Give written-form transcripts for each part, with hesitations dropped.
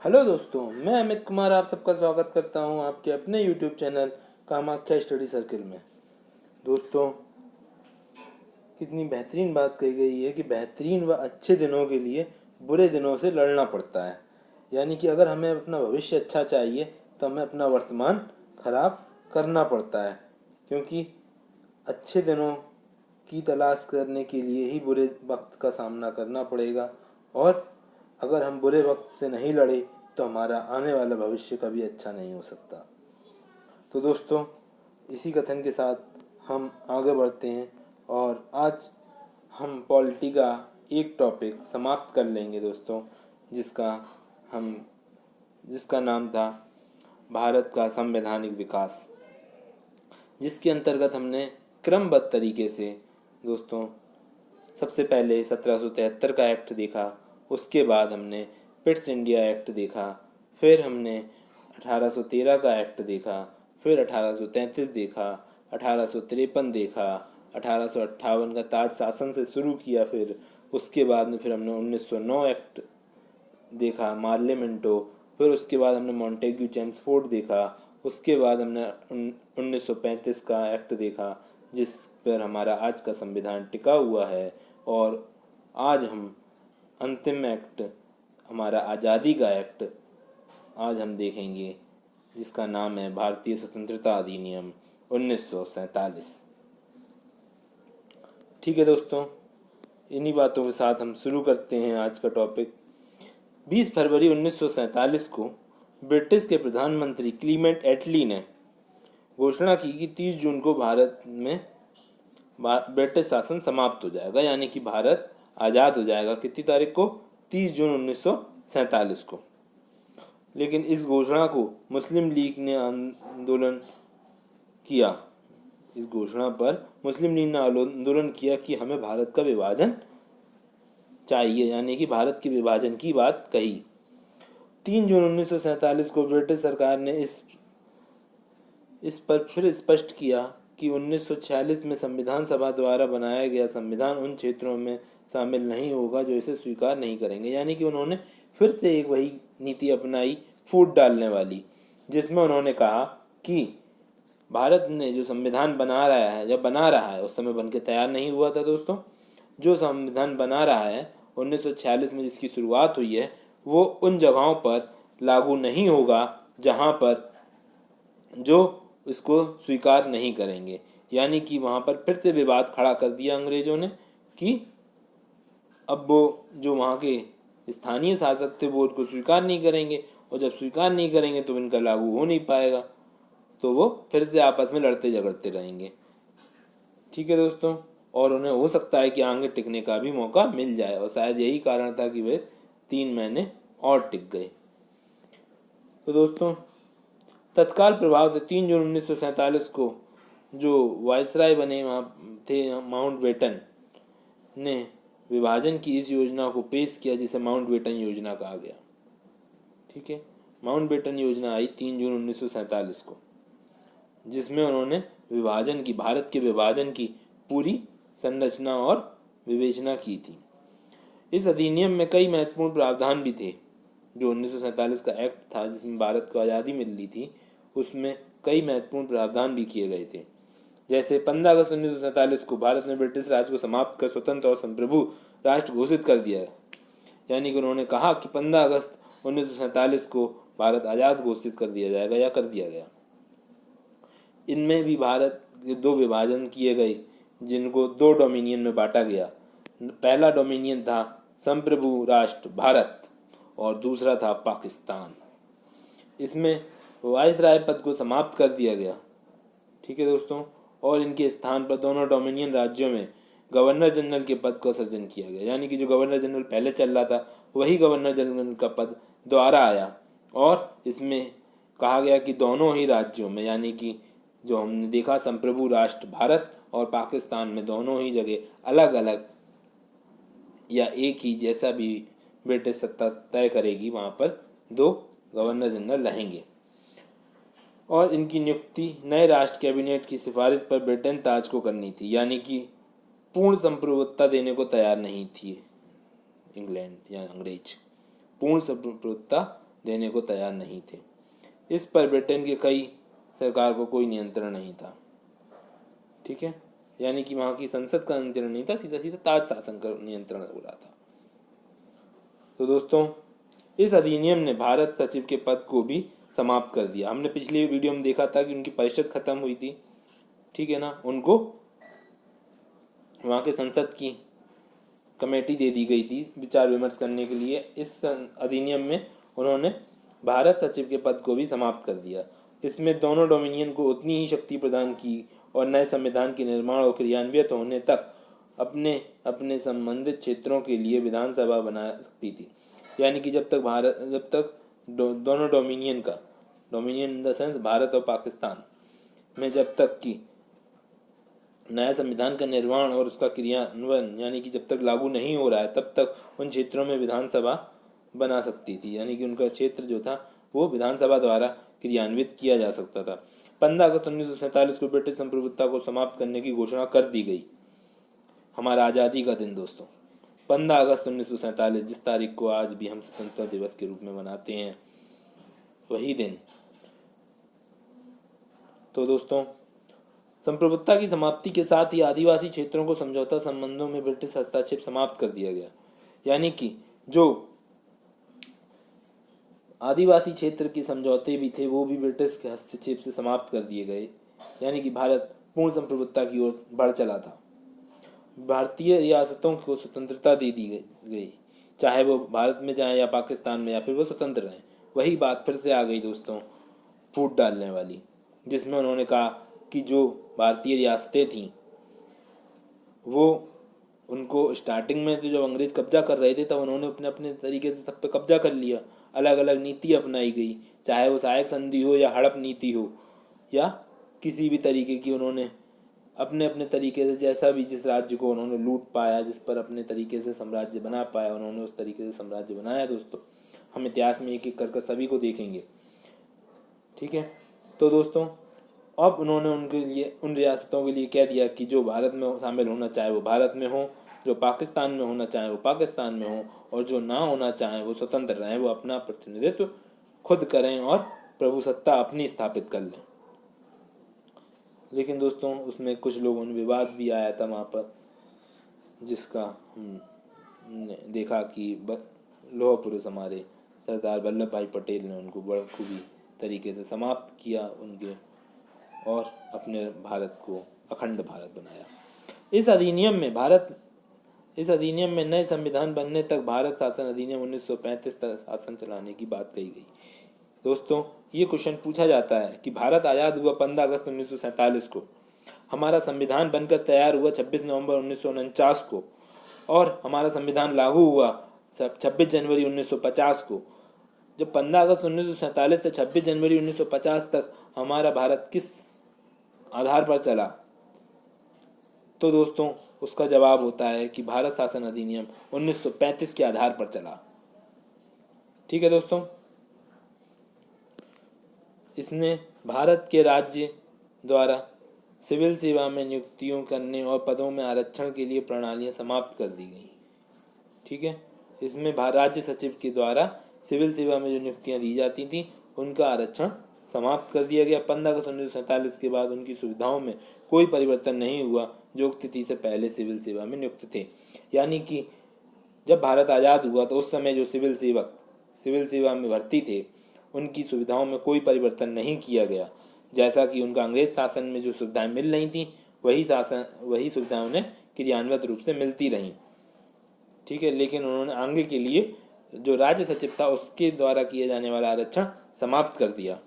Hello दोस्तों, मैं अमित कुमार आप सबका स्वागत करता हूं आपके अपने YouTube channel Kamakhya study circle में। दोस्तों, कितनी बेहतरीन बात कही गई है कि बेहतरीन व अच्छे दिनों के लिए बुरे दिनों से लड़ना पड़ता है। यानी कि अगर हमें अपना भविष्य अच्छा चाहिए तो हमें अपना वर्तमान खराब करना पड़ता है, क्योंकि अच्छे दिनों की तलाश करने के लिए ही बुरे वक्त का सामना करना पड़ेगा। और अगर हम बुरे वक्त से नहीं लड़े तो हमारा आने वाला भविष्य कभी अच्छा नहीं हो सकता। तो दोस्तों, इसी कथन के साथ हम आगे बढ़ते हैं और आज हम पॉलिटी का एक टॉपिक समाप्त कर लेंगे दोस्तों, जिसका हम जिसका नाम था भारत का संवैधानिक विकास, जिसके अंतर्गत हमने क्रमबद्ध तरीके से दोस्तों सबसे पहले 1773 का एक्ट देखा, उसके बाद हमने पिट्स इंडिया एक्ट देखा, फिर हमने 1813 का एक्ट देखा, फिर 1833 देखा, 1853 देखा, 1858 का ताज शासन से शुरू किया, फिर उसके बाद में फिर हमने 1909 एक्ट देखा मार्लियामेंटो, फिर उसके बाद हमने मॉन्टेग्यू चेम्सफोर्ड देखा, उसके बाद हमने 1935 का एक्ट देखा, जिस पर हमारा आज का संविधान टिका हुआ है। और आज हम अंतिम एक्ट, हमारा आज़ादी का एक्ट आज हम देखेंगे, जिसका नाम है भारतीय स्वतंत्रता अधिनियम 1947। ठीक है दोस्तों, इन्हीं बातों के साथ हम शुरू करते हैं आज का टॉपिक। 20 फरवरी 1947 को ब्रिटिश के प्रधानमंत्री क्लीमेंट एटली ने घोषणा की कि 30 जून को भारत में ब्रिटिश शासन समाप्त हो जाएगा, यानी कि भारत आज़ाद हो जाएगा। कितनी तारीख को? 30 जून 1947 को। लेकिन इस घोषणा को मुस्लिम लीग ने आंदोलन किया। इस घोषणा पर मुस्लिम लीग ने आंदोलन किया कि हमें भारत का विभाजन चाहिए, यानी कि भारत के विभाजन की बात कही। 3 जून 1947 को ब्रिटिश सरकार ने इस पर फिर स्पष्ट किया कि 1946 में संविधान सभा द्वारा बनाया गया संविधान उन क्षेत्रों में शामिल नहीं होगा जो इसे स्वीकार नहीं करेंगे। यानी कि उन्होंने फिर से एक वही नीति अपनाई, फूट डालने वाली, जिसमें उन्होंने कहा कि भारत ने जो संविधान बना रहा है, जब बना रहा है उस समय बन के तैयार नहीं हुआ था दोस्तों, जो संविधान बना रहा है 1946 में जिसकी शुरुआत हुई है, वो उन जगहों पर लागू नहीं होगा जहाँ पर जो इसको स्वीकार नहीं करेंगे। यानी कि वहाँ पर फिर से विवाद खड़ा कर दिया अंग्रेजों ने कि अब वो जो वहाँ के स्थानीय शासक थे वो उसको स्वीकार नहीं करेंगे, और जब स्वीकार नहीं करेंगे तो इनका लागू हो नहीं पाएगा, तो वो फिर से आपस में लड़ते झगड़ते रहेंगे। ठीक है दोस्तों, और उन्हें हो सकता है कि आगे टिकने का भी मौका मिल जाए, और शायद यही कारण था कि वे 3 महीने और टिक गए। तो दोस्तों, तत्काल प्रभाव से 3 जून 1947 को जो वायसराय बने वहाँ थे माउंटबेटन ने विभाजन की इस योजना को पेश किया, जिसे माउंटबेटन योजना कहा गया। ठीक है, माउंटबेटन योजना आई 3 जून 1947 को, जिसमें उन्होंने विभाजन की, भारत के विभाजन की पूरी संरचना और विवेचना की थी। इस अधिनियम में कई महत्वपूर्ण प्रावधान भी थे। जो 1947 का एक्ट था जिसमें भारत को आज़ादी मिल रही थी, उसमें कई महत्वपूर्ण प्रावधान भी किए गए थे। जैसे 15 अगस्त 1947 को भारत ने ब्रिटिश राज को समाप्त कर स्वतंत्र और संप्रभु राष्ट्र घोषित कर दिया। यानी कि उन्होंने कहा कि 15 अगस्त 1947 को भारत आज़ाद घोषित कर दिया जाएगा, या कर दिया गया। इनमें भी भारत के 2 विभाजन किए गए, जिनको 2 डोमिनियन में बांटा गया। पहला डोमिनियन था संप्रभु राष्ट्र भारत, और दूसरा था पाकिस्तान। इसमें वाइसराय पद को समाप्त कर दिया गया। ठीक है दोस्तों, और इनके स्थान पर दोनों डोमिनियन राज्यों में गवर्नर जनरल के पद को सृजन किया गया। यानी कि जो गवर्नर जनरल पहले चल रहा था वही गवर्नर जनरल का पद दोबारा आया, और इसमें कहा गया कि दोनों ही राज्यों में, यानी कि जो हमने देखा संप्रभु राष्ट्र भारत और पाकिस्तान में, दोनों ही जगह अलग अलग या एक ही जैसा भी ब्रिटिश सत्ता तय करेगी, वहाँ पर 2 गवर्नर जनरल रहेंगे। और इनकी नियुक्ति नए राष्ट्र कैबिनेट की सिफारिश पर ब्रिटेन ताज को करनी थी। यानी कि पूर्ण संप्रभुत्ता देने को तैयार नहीं थी इंग्लैंड या अंग्रेज, पूर्ण संप्रभुत्ता देने को तैयार नहीं थे। इस पर ब्रिटेन के कई सरकार को कोई नियंत्रण नहीं था। ठीक है, यानी कि वहाँ की संसद का नियंत्रण नहीं था, सीधा सीधा ताज शासन का नियंत्रण हो रहा था। तो दोस्तों, इस अधिनियम ने भारत सचिव के पद को भी समाप्त कर दिया। हमने पिछली वीडियो में देखा था कि उनकी परिषद खत्म हुई थी, ठीक है ना, उनको वहाँ के संसद की कमेटी दे दी गई थी विचार विमर्श करने के लिए। इस अधिनियम में उन्होंने भारत सचिव के पद को भी समाप्त कर दिया। इसमें दोनों डोमिनियन को उतनी ही शक्ति प्रदान की और नए संविधान के निर्माण और क्रियान्वित होने तक अपने अपने संबंधित क्षेत्रों के लिए विधानसभा बना सकती थी। यानी कि जब तक दोनों डोमिनियन का, dominion in the sense Bharat और पाकिस्तान में जब तक कि नया संविधान का निर्माण और उसका क्रियान्वयन यानी कि जब तक लागू नहीं हो रहा है, तब तक उन क्षेत्रों में विधानसभा बना सकती थी। यानी कि उनका क्षेत्र जो था वो विधानसभा द्वारा क्रियान्वित किया जा सकता था। 15 अगस्त 1947 को ब्रिटिश संप्रभुता को समाप्त करने की घोषणा कर दी गई। हमारा आज़ादी का दिन दोस्तों, 15 अगस्त 1947, जिस तारीख को आज भी हम स्वतंत्रता दिवस के रूप में मनाते हैं, वही दिन। तो दोस्तों, संप्रभुता की समाप्ति के साथ ही आदिवासी क्षेत्रों को समझौता संबंधों में ब्रिटिश हस्तक्षेप समाप्त कर दिया गया। यानी कि जो आदिवासी क्षेत्र के समझौते भी थे वो भी ब्रिटिश के हस्तक्षेप से समाप्त कर दिए गए। यानी कि भारत पूर्ण संप्रभुता की ओर बढ़ चला था। भारतीय रियासतों को स्वतंत्रता दे दी गई, चाहे वो भारत में जाएं या पाकिस्तान में, या फिर वो स्वतंत्र रहें। वही बात फिर से आ गई दोस्तों फूट डालने वाली, जिसमें उन्होंने कहा कि जो भारतीय रियासतें थीं वो उनको स्टार्टिंग में तो जब अंग्रेज कब्जा कर रहे थे तब उन्होंने अपने अपने तरीके से सब पे कब्जा कर लिया। अलग अलग नीति अपनाई गई, चाहे वो सहायक संधि हो या हड़प नीति हो या किसी भी तरीके की, उन्होंने अपने अपने तरीके से जैसा भी जिस राज्य को उन्होंने लूट पाया, जिस पर अपने तरीके से साम्राज्य बना पाया, उन्होंने उस तरीके से साम्राज्य बनाया। दोस्तों, हम इतिहास में एक एक कर सभी को देखेंगे। ठीक है, तो दोस्तों अब उन्होंने उनके लिए, उन रियासतों के लिए कह दिया कि जो भारत में शामिल होना चाहे वो भारत में हो, जो पाकिस्तान में होना चाहे वो पाकिस्तान में हो, और जो ना होना चाहे वो स्वतंत्र रहें, वो अपना प्रतिनिधित्व खुद करें और प्रभुसत्ता अपनी स्थापित कर लें। लेकिन दोस्तों उसमें कुछ लोगों ने विवाद भी आया था वहाँ पर, जिसका हमने देखा कि लौह पुरुष हमारे सरदार वल्लभ भाई पटेल ने उनको बखूबी तरीके से समाप्त किया उनके, और अपने भारत को अखंड भारत बनाया। इस अधिनियम में नए संविधान बनने तक भारत शासन अधिनियम 1935 तक शासन चलाने की बात कही गई। दोस्तों, ये क्वेश्चन पूछा जाता है कि भारत आज़ाद हुआ 15 अगस्त 1947 को, हमारा संविधान बनकर तैयार हुआ 26 नवंबर 1949 को, और हमारा संविधान लागू हुआ 26 जनवरी 1950 को। जब 15 अगस्त 1947 से 26 जनवरी 1950 तक हमारा भारत किस आधार पर चला, तो दोस्तों उसका जवाब होता है कि भारत शासन अधिनियम 1935 के आधार पर चला। ठीक है दोस्तों, इसने भारत के राज्य द्वारा सिविल सेवा में नियुक्तियों करने और पदों में आरक्षण के लिए प्रणालियां समाप्त कर दी गई। ठीक है, इसमें राज्य सचिव के द्वारा सिविल सेवा में जो नियुक्तियां दी जाती थी उनका आरक्षण समाप्त कर दिया गया। 15 अगस्त 1947 के बाद उनकी सुविधाओं में कोई परिवर्तन नहीं हुआ जो तिथि से पहले सिविल सेवा में नियुक्त थे। यानी कि जब भारत आज़ाद हुआ तो उस समय जो सिविल सेवा में भर्ती थे उनकी सुविधाओं में कोई परिवर्तन नहीं किया गया। जैसा कि उनका अंग्रेज शासन में जो सुविधाएं मिल रही थी वही सुविधाएं उन्हें क्रियान्वित रूप से मिलती रहीं। ठीक है, लेकिन उन्होंने आगे के लिए जो राज्य सचिव था उसके द्वारा किए जाने वाला आरक्षण समाप्त कर दिया।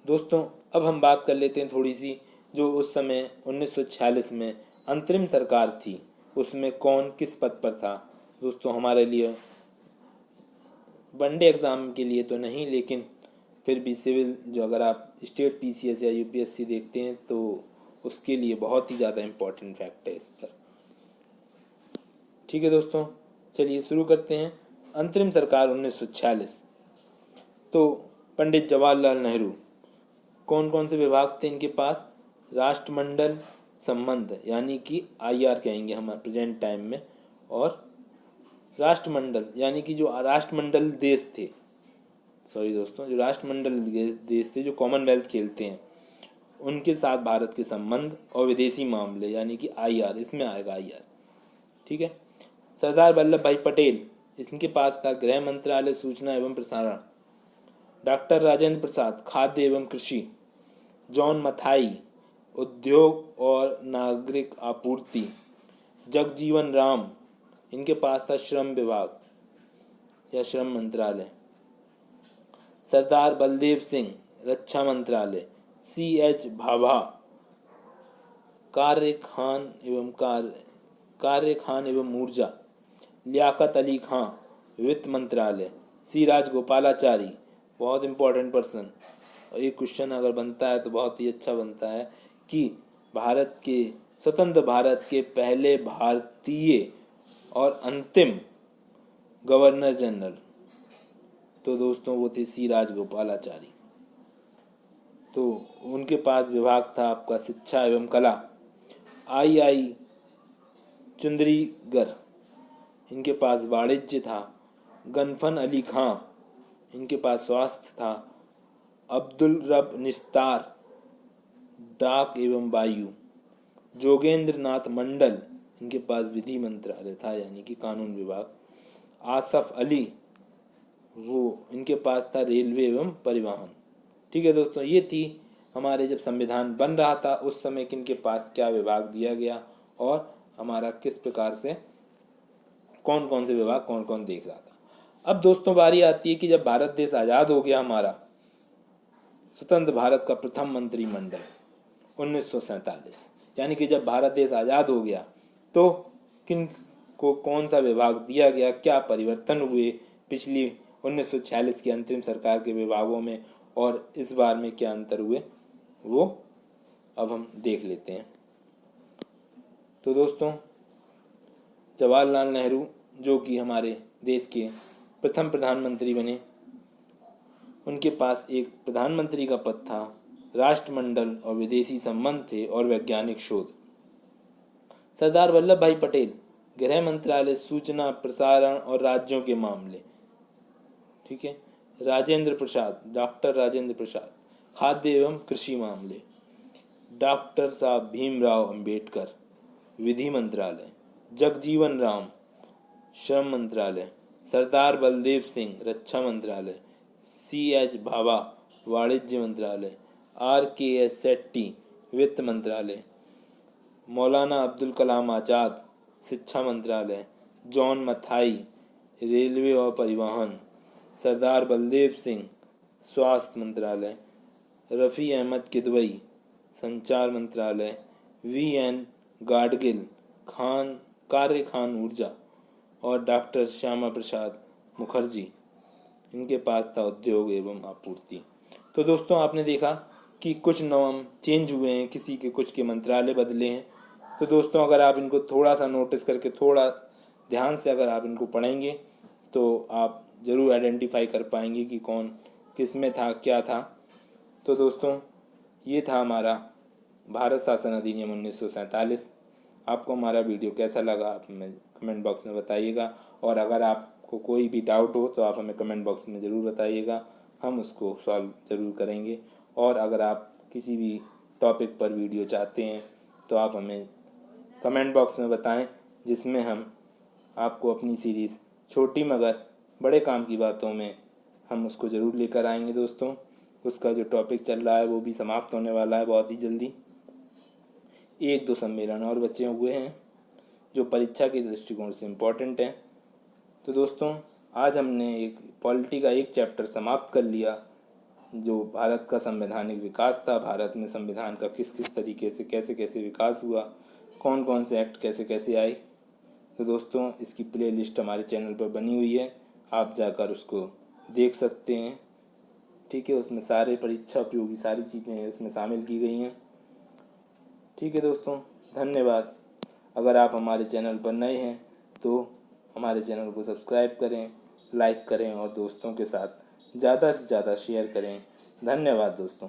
दोस्तों, अब हम बात कर लेते हैं थोड़ी सी, जो उस समय 1946 में अंतरिम सरकार थी उसमें कौन किस पद पर था। दोस्तों, हमारे लिए वनडे एग्ज़ाम के लिए तो नहीं, लेकिन फिर भी सिविल जो अगर आप स्टेट पीसीएस या यूपीएससी देखते हैं तो उसके लिए बहुत ही ज़्यादा इम्पोर्टेंट फैक्ट है इस पर। ठीक है दोस्तों, चलिए शुरू करते हैं। अंतरिम सरकार 1946। तो पंडित जवाहरलाल नेहरू, कौन कौन से विभाग थे इनके पास? राष्ट्रमंडल संबंध यानी कि आईआर कहेंगे हम प्रेजेंट टाइम में, और राष्ट्रमंडल यानी कि जो राष्ट्रमंडल देश थे, सॉरी दोस्तों, जो राष्ट्रमंडल देश थे जो कॉमनवेल्थ खेलते हैं, उनके साथ भारत के संबंध और विदेशी मामले यानी कि IR, इसमें आएगा IR। ठीक है। सरदार वल्लभ भाई पटेल, इनके पास था गृह मंत्रालय, सूचना एवं प्रसारण। डॉक्टर राजेंद्र प्रसाद, खाद्य एवं कृषि। जॉन मथाई, उद्योग और नागरिक आपूर्ति। जगजीवन राम, इनके पास था श्रम विभाग या श्रम मंत्रालय। सरदार बलदेव सिंह, रक्षा मंत्रालय। CH भाभा, कार्य खान एवं ऊर्जा। लियाकत अली खां, वित्त मंत्रालय। C राजगोपालाचारी, बहुत इंपॉर्टेंट पर्सन, और ये क्वेश्चन अगर बनता है तो बहुत ही अच्छा बनता है कि स्वतंत्र भारत के पहले भारतीय और अंतिम गवर्नर जनरल, तो दोस्तों वो थे C राजगोपालाचारी। तो उनके पास विभाग था आपका शिक्षा एवं कला। II चुंदरीगर, इनके पास वाणिज्य था। गनफन अली खां, इनके पास स्वास्थ्य था। अब्दुल रब निस्तार, डाक एवं वायु। जोगेंद्र नाथ मंडल, इनके पास विधि मंत्रालय था यानी कि कानून विभाग। आसफ अली, इनके पास था रेलवे एवं परिवहन। ठीक है दोस्तों, ये थी हमारे जब संविधान बन रहा था उस समय किनके पास क्या विभाग दिया गया और हमारा किस प्रकार से कौन कौन से विभाग कौन कौन देख रहा था। अब दोस्तों बारी आती है कि जब भारत देश आज़ाद हो गया, हमारा स्वतंत्र भारत का प्रथम मंत्रिमंडल 1947, यानी कि जब भारत देश आज़ाद हो गया तो किन को कौन सा विभाग दिया गया, क्या परिवर्तन हुए पिछली 1946 की अंतरिम सरकार के विभागों में और इस बार में क्या अंतर हुए, वो अब हम देख लेते हैं। तो दोस्तों जवाहरलाल नेहरू जो कि हमारे देश के प्रथम प्रधानमंत्री बने, उनके पास एक प्रधानमंत्री का पद था, राष्ट्रमंडल और विदेशी संबंध थे और वैज्ञानिक शोध। सरदार वल्लभ भाई पटेल, गृह मंत्रालय, सूचना प्रसारण और राज्यों के मामले। ठीक है। राजेंद्र प्रसाद, डॉक्टर राजेंद्र प्रसाद, खाद्य एवं कृषि मामले। डॉक्टर साहब भीमराव अंबेडकर, विधि मंत्रालय। जगजीवन राम, श्रम मंत्रालय। सरदार बलदेव सिंह, रक्षा मंत्रालय। CH भाभा, वाणिज्य मंत्रालय। RKS शेट्टी, वित्त मंत्रालय। मौलाना अब्दुल कलाम आज़ाद, शिक्षा मंत्रालय। जॉन मथाई, रेलवे और परिवहन। सरदार बलदेव सिंह, स्वास्थ्य मंत्रालय। रफ़ी अहमद किदवई, संचार मंत्रालय। VN गाडगिल, खान ऊर्जा। और डॉक्टर श्यामा प्रसाद मुखर्जी, इनके पास था उद्योग एवं आपूर्ति। तो दोस्तों आपने देखा कि कुछ नाम चेंज हुए हैं, किसी के कुछ के मंत्रालय बदले हैं। तो दोस्तों अगर आप इनको थोड़ा सा नोटिस करके थोड़ा ध्यान से अगर आप इनको पढ़ेंगे तो आप ज़रूर आइडेंटिफाई कर पाएंगे कि कौन किस में था, क्या था। तो दोस्तों ये था हमारा भारत शासन अधिनियम 1947। आपको हमारा वीडियो कैसा लगा आप हमें कमेंट बॉक्स में बताइएगा, और अगर आपको कोई भी डाउट हो तो आप हमें कमेंट बॉक्स में ज़रूर बताइएगा, हम उसको सॉल्व ज़रूर करेंगे। और अगर आप किसी भी टॉपिक पर वीडियो चाहते हैं तो आप हमें कमेंट बॉक्स में बताएं, जिसमें हम आपको अपनी सीरीज़ छोटी मगर बड़े काम की बातों में हम उसको ज़रूर लेकर आएंगे। दोस्तों उसका जो टॉपिक चल रहा है वो भी समाप्त होने वाला है बहुत ही जल्दी। 1-2 सम्मेलन और बचे हुए हैं जो परीक्षा के दृष्टिकोण से इम्पोर्टेंट हैं। तो दोस्तों आज हमने एक पॉलिटी का एक चैप्टर समाप्त कर लिया, जो भारत का संवैधानिक विकास था, भारत में संविधान का किस किस तरीके से कैसे कैसे विकास हुआ, कौन कौन से एक्ट कैसे कैसे आए। तो दोस्तों इसकी प्लेलिस्ट हमारे चैनल पर बनी हुई है, आप जाकर उसको देख सकते हैं। ठीक है, उसमें सारे परीक्षा उपयोगी सारी चीज़ें उसमें शामिल की गई हैं। ठीक है दोस्तों, धन्यवाद। अगर आप हमारे चैनल पर नए हैं तो हमारे चैनल को सब्सक्राइब करें, लाइक करें और दोस्तों के साथ ज़्यादा से ज़्यादा शेयर करें। धन्यवाद दोस्तों।